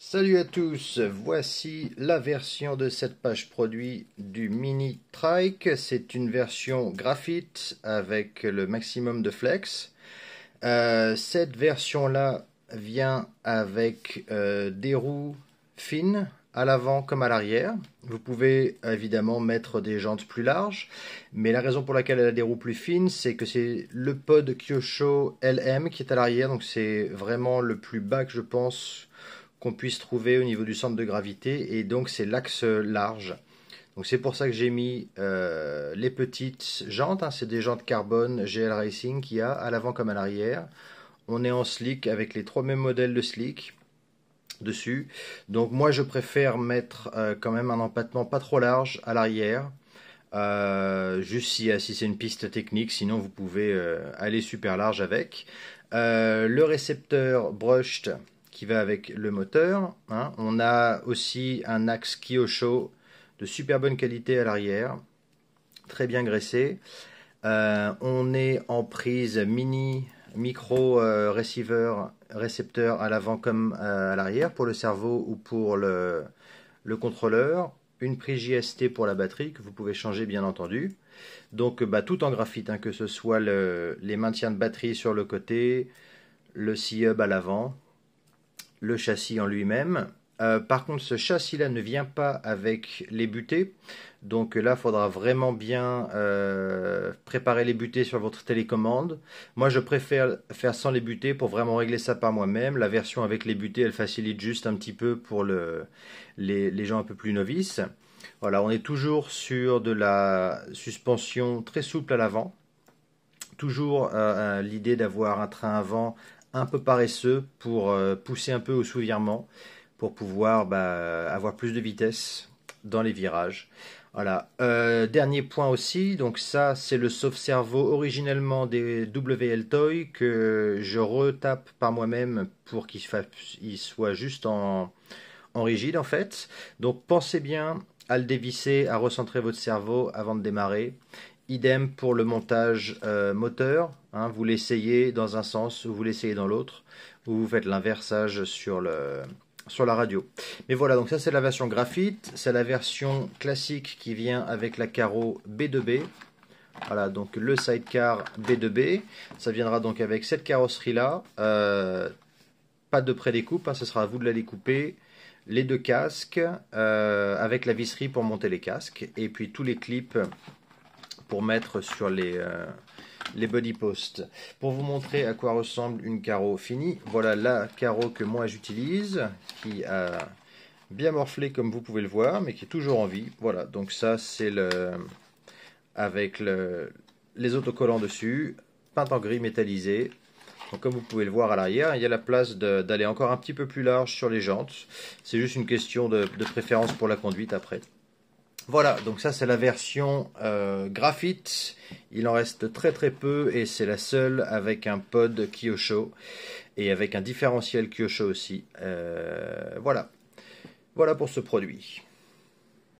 Salut à tous, voici la version de cette page produit du Mini Trike. C'est une version graphite avec le maximum de flex. Cette version-là vient avec des roues fines à l'avant comme à l'arrière. Vous pouvez évidemment mettre des jantes plus larges, mais la raison pour laquelle elle a des roues plus fines, c'est que c'est le pod Kyosho LM qui est à l'arrière, donc c'est vraiment le plus bas que je pense qu'on puisse trouver au niveau du centre de gravité, et donc c'est l'axe large. Donc c'est pour ça que j'ai mis les petites jantes, hein, c'est des jantes carbone GL Racing qu'il y a à l'avant comme à l'arrière. On est en slick avec les trois mêmes modèles de slick dessus. Donc moi je préfère mettre quand même un empattement pas trop large à l'arrière. Juste si c'est une piste technique, sinon vous pouvez aller super large avec. Le récepteur brushed qui va avec le moteur, hein. On a aussi un axe Kyosho de super bonne qualité à l'arrière, très bien graissé. On est en prise mini, micro receiver, récepteur à l'avant comme à l'arrière pour le cerveau ou pour le contrôleur. Une prise JST pour la batterie que vous pouvez changer bien entendu. Donc tout en graphite, hein, que ce soit les maintiens de batterie sur le côté, le C-hub à l'avant, le châssis en lui-même. Par contre, ce châssis-là ne vient pas avec les butées. Donc là, il faudra vraiment bien préparer les butées sur votre télécommande. Moi, je préfère faire sans les butées pour vraiment régler ça par moi-même. La version avec les butées, elle facilite juste un petit peu pour les gens un peu plus novices. Voilà, on est toujours sur de la suspension très souple à l'avant. Toujours l'idée d'avoir un train avant un peu paresseux pour pousser un peu au sous-virement, pour pouvoir avoir plus de vitesse dans les virages. Voilà. Dernier point aussi, donc ça c'est le sauve-cerveau originellement des WL Toy que je retape par moi-même pour qu'il soit juste en rigide en fait. Donc pensez bien à le dévisser, à recentrer votre cerveau avant de démarrer. Idem pour le montage moteur, hein, vous l'essayez dans un sens ou vous l'essayez dans l'autre, ou vous faites l'inversage sur la radio. Mais voilà, donc ça c'est la version graphite, c'est la version classique qui vient avec la carreau B2B. Voilà, donc le sidecar B2B, ça viendra donc avec cette carrosserie là. Pas de prédécoupe, hein, ce sera à vous de la découper. Les deux casques avec la visserie pour monter les casques, et puis tous les clips pour mettre sur les body posts. Pour vous montrer à quoi ressemble une carreau finie, voilà la carreau que moi j'utilise, qui a bien morflé comme vous pouvez le voir, mais qui est toujours en vie. Voilà, donc ça c'est avec les autocollants dessus, peint en gris métallisé. Donc comme vous pouvez le voir à l'arrière, il y a la place d'aller encore un petit peu plus large sur les jantes. C'est juste une question de préférence pour la conduite après. Voilà, donc ça c'est la version graphite. Il en reste très très peu et c'est la seule avec un pod Kyosho et avec un différentiel Kyosho aussi. Voilà, voilà pour ce produit.